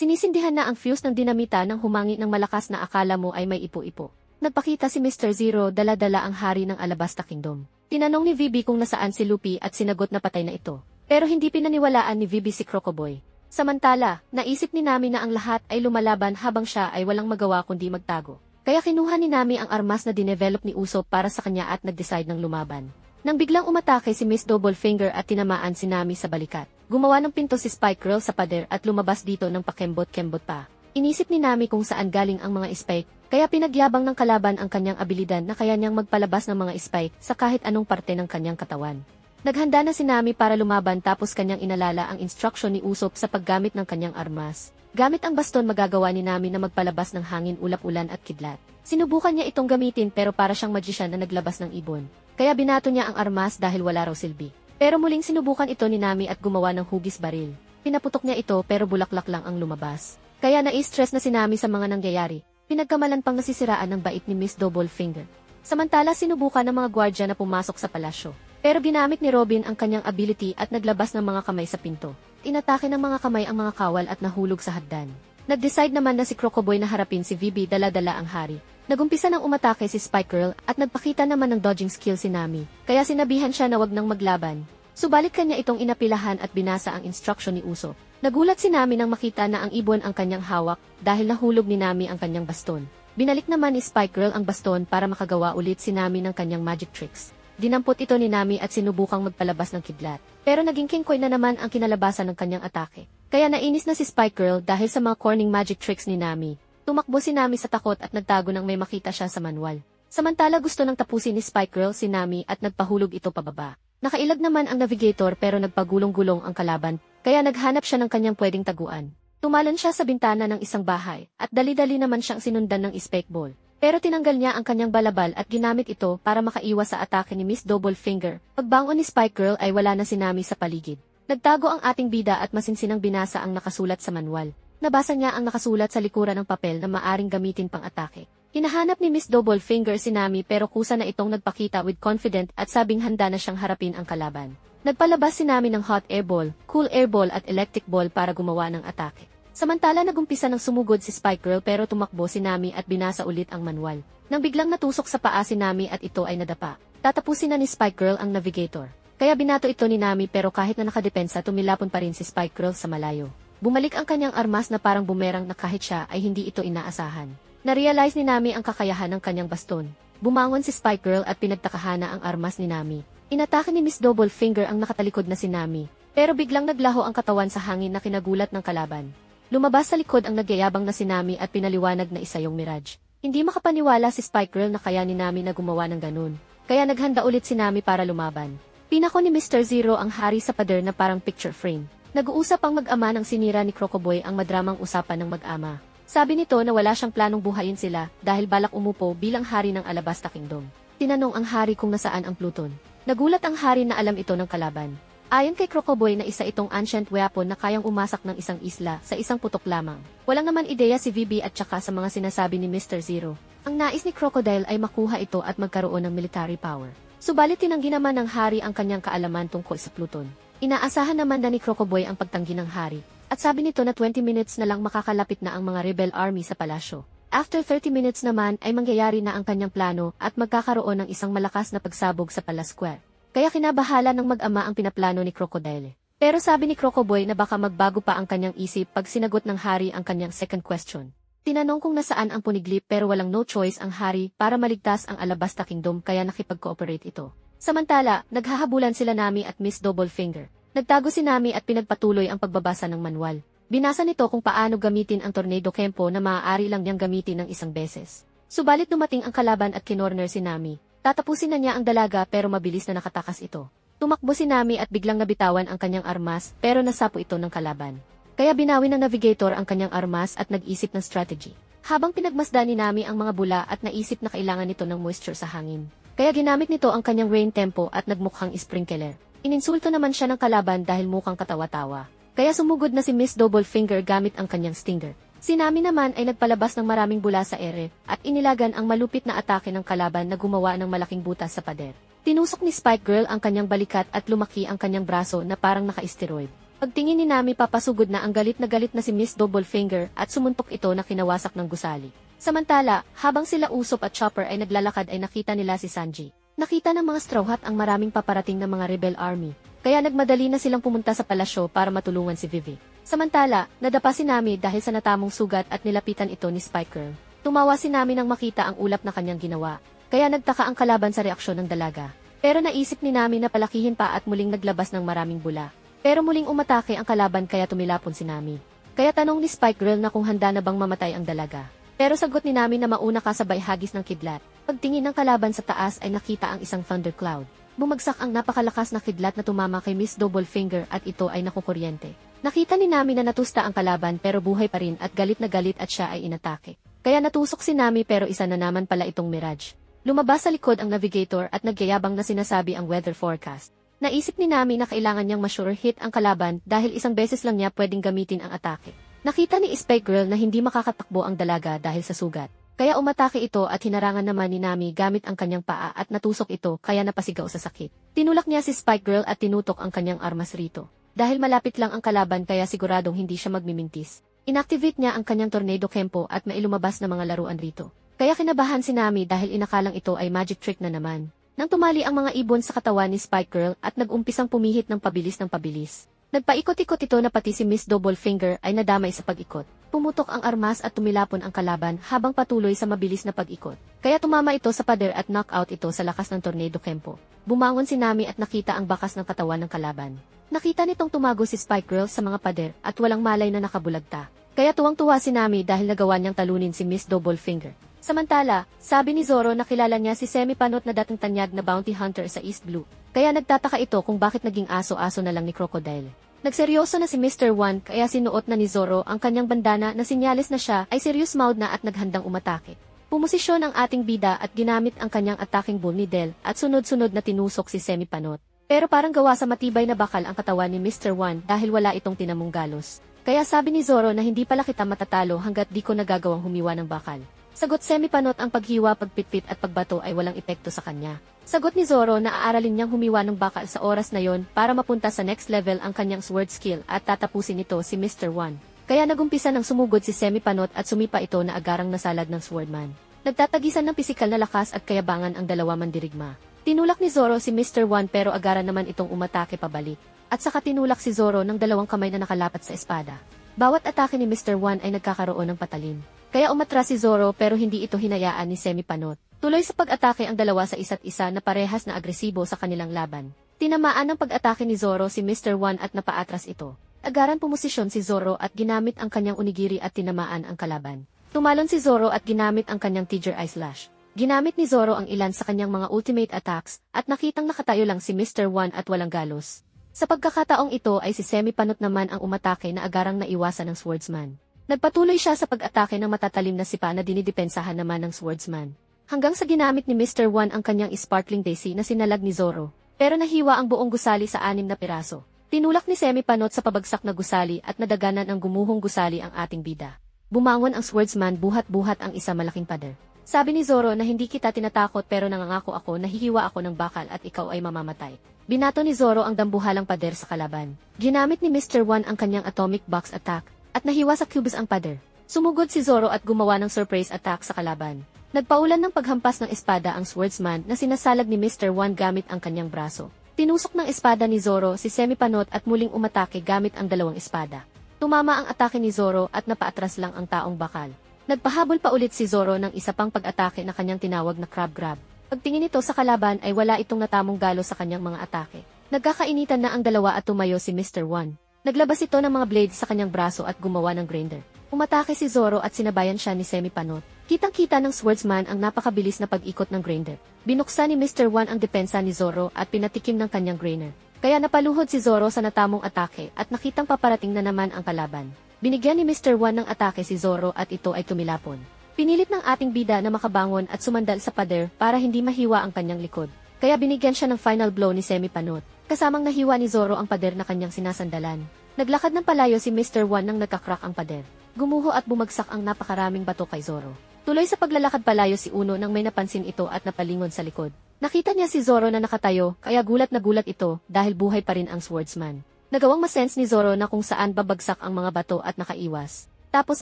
Sinisindihan na ang fuse ng dinamita nang humangi ng malakas na akala mo ay may ipo-ipo. Nagpakita si Mr. Zero dala-dala ang hari ng Alabasta Kingdom. Tinanong ni Vivi kung nasaan si Luffy at sinagot na patay na ito. Pero hindi pinaniwalaan ni Vivi si Crocoboy. Samantala, naisip ni Nami na ang lahat ay lumalaban habang siya ay walang magawa kundi magtago. Kaya kinuha ni Nami ang armas na dinevelop ni Usopp para sa kanya at nag-decide ng lumaban. Nang biglang umatake si Miss Double Finger at tinamaan si Nami sa balikat, gumawa ng pinto si Spike Girl sa pader at lumabas dito ng pakembot-kembot pa. Inisip ni Nami kung saan galing ang mga spike, kaya pinagyabang ng kalaban ang kanyang abilidad na kaya niyang magpalabas ng mga spike sa kahit anong parte ng kanyang katawan. Naghanda na si Nami para lumaban tapos kanyang inalala ang instruction ni Usopp sa paggamit ng kanyang armas. Gamit ang baston magagawa ni Nami na magpalabas ng hangin, ulap-ulan at kidlat. Sinubukan niya itong gamitin pero para siyang magician na naglabas ng ibon. Kaya binato niya ang armas dahil wala raw silbi. Pero muling sinubukan ito ni Nami at gumawa ng hugis baril. Pinaputok niya ito pero bulaklak lang ang lumabas. Kaya na-stress na si Nami sa mga nangyayari. Pinagkamalan pang nasisiraan ng bait ni Miss Double Finger. Samantala sinubukan ng mga gwardya na pumasok sa palasyo. Pero ginamit ni Robin ang kanyang ability at naglabas ng mga kamay sa pinto. Inatake ng mga kamay ang mga kawal at nahulog sa hagdan. Nag-decide naman na si Crocoboy na harapin si Vivi dala-dala ang hari. Nagumpisa ng umatake si Spike Girl at nagpakita naman ng dodging skill si Nami. Kaya sinabihan siya na wag nang maglaban. Subalit kanya itong inapilahan at binasa ang instruction ni Usopp. Nagulat si Nami nang makita na ang ibon ang kanyang hawak dahil nahulog ni Nami ang kanyang baston. Binalik naman ni Spike Girl ang baston para makagawa ulit si Nami ng kanyang magic tricks. Dinampot ito ni Nami at sinubukang magpalabas ng kidlat. Pero naging kingkoy na naman ang kinalabasan ng kanyang atake. Kaya nainis na si Spike Girl dahil sa mga corning magic tricks ni Nami. Tumakbo si Nami sa takot at nagtago nang may makita siya sa manual. Samantala gusto nang tapusin ni Spike Girl si Nami at nagpahulog ito pababa. Nakailag naman ang navigator pero nagpagulong-gulong ang kalaban, kaya naghanap siya ng kanyang pwedeng taguan. Tumalon siya sa bintana ng isang bahay at dali-dali naman siyang sinundan ng spike ball. Pero tinanggal niya ang kanyang balabal at ginamit ito para makaiwas sa atake ni Miss Double Finger. Pagbangon ni Spike Girl ay wala na si Nami sa paligid. Nagtago ang ating bida at masinsinang binasa ang nakasulat sa manual. Nabasa niya ang nakasulat sa likuran ng papel na maaring gamitin pang atake. Hinahanap ni Miss Double Finger si Nami pero kusa na itong nagpakita with confident at sabing handa na siyang harapin ang kalaban. Nagpalabas si Nami ng hot air ball, cool air ball at electric ball para gumawa ng atake. Samantala nagumpisa ng sumugod si Spike Girl pero tumakbo si Nami at binasa ulit ang manual. Nang biglang natusok sa paa si Nami at ito ay nadapa. Tatapusin na ni Spike Girl ang navigator. Kaya binato ito ni Nami pero kahit na nakadepensa tumilapon pa rin si Spike Girl sa malayo. Bumalik ang kanyang armas na parang bumerang na kahit siya ay hindi ito inaasahan. Na-realize ni Nami ang kakayahan ng kanyang baston. Bumangon si Spike Girl at pinagtakahan na ang armas ni Nami. Inatake ni Miss Double Finger ang nakatalikod na si Nami. Pero biglang naglaho ang katawan sa hangin na kinagulat ng kalaban. Lumabas sa likod ang nagyayabang na si Nami at pinaliwanag na isa yung mirage. Hindi makapaniwala si Spike Girl na kaya ni Nami na gumawa ng ganun. Kaya naghanda ulit si Nami para lumaban. Pinako ni Mr. Zero ang hari sa pader na parang picture frame. Nag-uusap ang mag-ama ng sinira ni Crocoboy ang madramang usapan ng mag-ama. Sabi nito na wala siyang planong buhayin sila dahil balak umupo bilang hari ng Alabasta Kingdom. Tinanong ang hari kung nasaan ang Pluton. Nagulat ang hari na alam ito ng kalaban. Ayon kay Crocoboy na isa itong ancient weapon na kayang umasak ng isang isla sa isang putok lamang. Walang naman ideya si Vivi at saka sa mga sinasabi ni Mr. Zero. Ang nais ni Crocodile ay makuha ito at magkaroon ng military power. Subalit tinanggi naman ng hari ang kanyang kaalaman tungkol sa Pluton. Inaasahan naman na ni Crocoboy ang pagtanggi ng hari. At sabi nito na 20 minutes na lang makakalapit na ang mga rebel army sa palasyo. After 30 minutes naman ay mangyayari na ang kanyang plano at magkakaroon ng isang malakas na pagsabog sa Palace Square. Kaya kinabahala ng mag-ama ang pinaplano ni Crocodile. Pero sabi ni Crocoboy na baka magbago pa ang kanyang isip pag sinagot ng hari ang kanyang second question. Tinanong kung nasaan ang puniglip pero walang no choice ang hari para maligtas ang Alabasta Kingdom kaya nakipag-cooperate ito. Samantala, naghahabulan sila Nami at Miss Double Finger. Nagtago si Nami at pinagpatuloy ang pagbabasa ng manual. Binasa nito kung paano gamitin ang Tornado Kempo na maaari lang niyang gamitin ng isang beses. Subalit dumating ang kalaban at kinorner si Nami. Tatapusin na niya ang dalaga pero mabilis na nakatakas ito. Tumakbo si Nami at biglang nabitawan ang kanyang armas pero nasapo ito ng kalaban. Kaya binawi ng navigator ang kanyang armas at nag-isip ng strategy. Habang pinagmasdan ni Nami ang mga bula at naisip na kailangan nito ng moisture sa hangin. Kaya ginamit nito ang kanyang rain tempo at nagmukhang sprinkler. Ininsulto naman siya ng kalaban dahil mukhang katawa-tawa. Kaya sumugod na si Miss Double Finger gamit ang kanyang stinger. Si Nami naman ay nagpalabas ng maraming bula sa ere at inilagan ang malupit na atake ng kalaban na gumawa ng malaking butas sa pader. Tinusok ni Spike Girl ang kanyang balikat at lumaki ang kanyang braso na parang naka-steroid. Pagtingin ni Nami papasugod na ang galit na si Miss Doublefinger at sumuntok ito na kinawasak ng gusali. Samantala, habang sila Usopp at Chopper ay naglalakad ay nakita nila si Sanji. Nakita ng mga Straw Hat ang maraming paparating na mga rebel army, kaya nagmadali na silang pumunta sa palasyo para matulungan si Vivi. Samantala, nadapa si Nami dahil sa natamong sugat at nilapitan ito ni Spike Girl. Tumawa si Nami nang makita ang ulap na kanyang ginawa, kaya nagtaka ang kalaban sa reaksyon ng dalaga. Pero naisip ni Nami na palakihin pa at muling naglabas ng maraming bula. Pero muling umatake ang kalaban kaya tumilapon si Nami. Kaya tanong ni Spike Girl na kung handa na bang mamatay ang dalaga. Pero sagot ni Nami na mauna kasabay hagis ng kidlat. Pagtingin ng kalaban sa taas ay nakita ang isang thundercloud. Bumagsak ang napakalakas na kidlat na tumama kay Miss Doublefinger at ito ay nakukuryente. Nakita ni Nami na natusta ang kalaban pero buhay pa rin at galit at siya ay inatake. Kaya natusok si Nami pero isa na naman pala itong Mirage. Lumabas sa likod ang navigator at nagyayabang na sinasabi ang weather forecast. Naisip ni Nami na kailangan niyang ma-sure hit ang kalaban dahil isang beses lang niya pwedeng gamitin ang atake. Nakita ni Spike Girl na hindi makakatakbo ang dalaga dahil sa sugat. Kaya umatake ito at hinarangan naman ni Nami gamit ang kanyang paa at natusok ito kaya napasigaw sa sakit. Tinulak niya si Spike Girl at tinutok ang kanyang armas rito. Dahil malapit lang ang kalaban kaya siguradong hindi siya magmimintis. Inactivate niya ang kanyang Tornado Kempo at mailumabas na mga laruan rito. Kaya kinabahan si Nami dahil inakalang ito ay magic trick na naman. Nang tumali ang mga ibon sa katawan ni Spike Girl at nag-umpisang pumihit ng pabilis. Nagpaikot-ikot ito na pati si Miss Doublefinger ay nadamay sa pag-ikot. Pumutok ang armas at tumilapon ang kalaban habang patuloy sa mabilis na pag-ikot. Kaya tumama ito sa pader at knockout ito sa lakas ng Tornado Kempo. Bumangon si Nami at nakita ang bakas ng katawan ng kalaban. Nakita nitong tumago si Spike Girl sa mga pader at walang malay na nakabulagta. Kaya tuwang-tuwa si Nami dahil nagawa niyang talunin si Miss Doublefinger. Samantala, sabi ni Zoro na kilala niya si Semipanot na dating tanyag na bounty hunter sa East Blue. Kaya nagtataka ito kung bakit naging aso-aso na lang ni Crocodile. Nagseryoso na si Mr. One kaya sinuot na ni Zoro ang kanyang bandana na sinyalis na siya ay serious mood na at naghandang umatake. Pumosisyon ang ating bida at ginamit ang kanyang attacking bull ni Del at sunod-sunod na tinusok si Semipanot. Pero parang gawa sa matibay na bakal ang katawan ni Mr. One dahil wala itong tinamong galos. Kaya sabi ni Zoro na hindi pala kita matatalo hanggat di ko nagagawang humiwa ng bakal. Sagot Semipanot ang paghiwa, pagpitpit at pagbato ay walang epekto sa kanya. Sagot ni Zoro na aaralin niyang humiwa ng bakal sa oras na yon para mapunta sa next level ang kanyang sword skill at tatapusin ito si Mr. One. Kaya nagumpisa ng sumugod si Semipanot at sumipa ito na agarang nasalad ng swordman. Nagtatagisan ng pisikal na lakas at kayabangan ang dalawa mandirigma. Tinulak ni Zoro si Mr. One pero agaran naman itong umatake pabalik. At saka tinulak si Zoro ng dalawang kamay na nakalapat sa espada. Bawat atake ni Mr. One ay nagkakaroon ng patalim. Kaya umatras si Zoro pero hindi ito hinayaan ni Semipanot. Tuloy sa pag-atake ang dalawa sa isa't isa na parehas na agresibo sa kanilang laban. Tinamaan ng pag-atake ni Zoro si Mr. One at napaatras ito. Agaran pumosisyon si Zoro at ginamit ang kanyang onigiri at tinamaan ang kalaban. Tumalon si Zoro at ginamit ang kanyang Tiger Eye Slash. Ginamit ni Zoro ang ilan sa kanyang mga ultimate attacks at nakitang nakatayo lang si Mr. One at walang galos. Sa pagkakataong ito ay si Semipanot naman ang umatake na agarang naiwasan ng swordsman. Nagpatuloy siya sa pag-atake ng matatalim na sipa na dinidepensahan naman ng swordsman. Hanggang sa ginamit ni Mr. One ang kanyang sparkling daisy na sinalag ni Zoro. Pero nahiwa ang buong gusali sa 6 na piraso. Tinulak ni Semipanot sa pabagsak na gusali at nadaganan ang gumuhong gusali ang ating bida. Bumangon ang swordsman buhat-buhat ang isa malaking pader. Sabi ni Zoro na hindi kita tinatakot pero nangangako ako na hihiwa ako ng bakal at ikaw ay mamamatay. Binato ni Zoro ang dambuhalang pader sa kalaban. Ginamit ni Mr. One ang kanyang atomic box attack at nahiwa sa cubes ang pader. Sumugod si Zoro at gumawa ng surprise attack sa kalaban. Nagpaulan ng paghampas ng espada ang swordsman na sinasalag ni Mr. One gamit ang kanyang braso. Tinusok ng espada ni Zoro si Semipanot at muling umatake gamit ang dalawang espada. Tumama ang atake ni Zoro at napaatras lang ang taong bakal. Nagpahabol pa ulit si Zoro ng isa pang pag-atake na kanyang tinawag na crab grab. Pagtingin nito sa kalaban ay wala itong natamong galo sa kanyang mga atake. Nagkakainitan na ang dalawa at tumayo si Mr. One. Naglabas ito ng mga blades sa kanyang braso at gumawa ng grinder. Umatake si Zoro at sinabayan siya ni Semipanot. Kitang-kita ng swordsman ang napakabilis na pag-ikot ng grinder. Binuksan ni Mr. One ang depensa ni Zoro at pinatikim ng kanyang grinder. Kaya napaluhod si Zoro sa natamong atake at nakitang paparating na naman ang kalaban. Binigyan ni Mr. One ng atake si Zoro at ito ay tumilapon. Pinilit ng ating bida na makabangon at sumandal sa pader para hindi mahiwa ang kanyang likod. Kaya binigyan siya ng final blow ni Semipanot. Kasamang nahiwa ni Zoro ang pader na kanyang sinasandalan. Naglakad ng palayo si Mr. One nang nagkakrak ang pader. Gumuho at bumagsak ang napakaraming bato kay Zoro. Tuloy sa paglalakad palayo si Uno nang may napansin ito at napalingon sa likod. Nakita niya si Zoro na nakatayo, kaya gulat na gulat ito dahil buhay pa rin ang swordsman. Nagawang masense ni Zoro na kung saan babagsak ang mga bato at nakaiwas. Tapos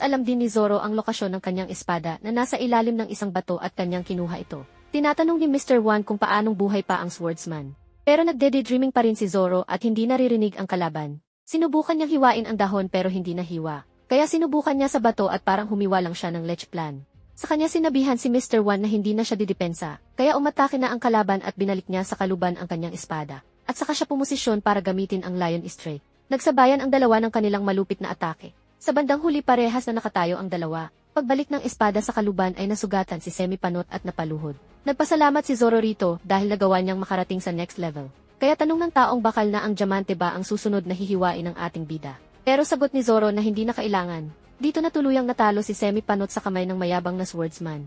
alam din ni Zoro ang lokasyon ng kanyang espada na nasa ilalim ng isang bato at kanyang kinuha ito. Tinatanong ni Mr. One kung paanong buhay pa ang swordsman. Pero nagde-daydreaming pa rin si Zoro at hindi naririnig ang kalaban. Sinubukan niyang hiwain ang dahon pero hindi nahiwa. Kaya sinubukan niya sa bato at parang humiwa lang siya ng lech plan. Sa kanya sinabihan si Mr. One na hindi na siya didepensa, kaya umatake na ang kalaban at binalik niya sa kaluban ang kanyang espada. At saka siya pumosisyon para gamitin ang Lion Strike. Nagsabayan ang dalawa ng kanilang malupit na atake. Sa bandang huli parehas na nakatayo ang dalawa. Pagbalik ng espada sa kaluban ay nasugatan si Semipanot at napaluhod. Nagpasalamat si Zoro rito dahil nagawa niyang makarating sa next level. Kaya tanong ng taong bakal na ang diamante ba ang susunod na hihiwain ng ating bida. Pero sagot ni Zoro na hindi na kailangan. Dito na tuluyang natalo si Semipanot sa kamay ng mayabang na swordsman.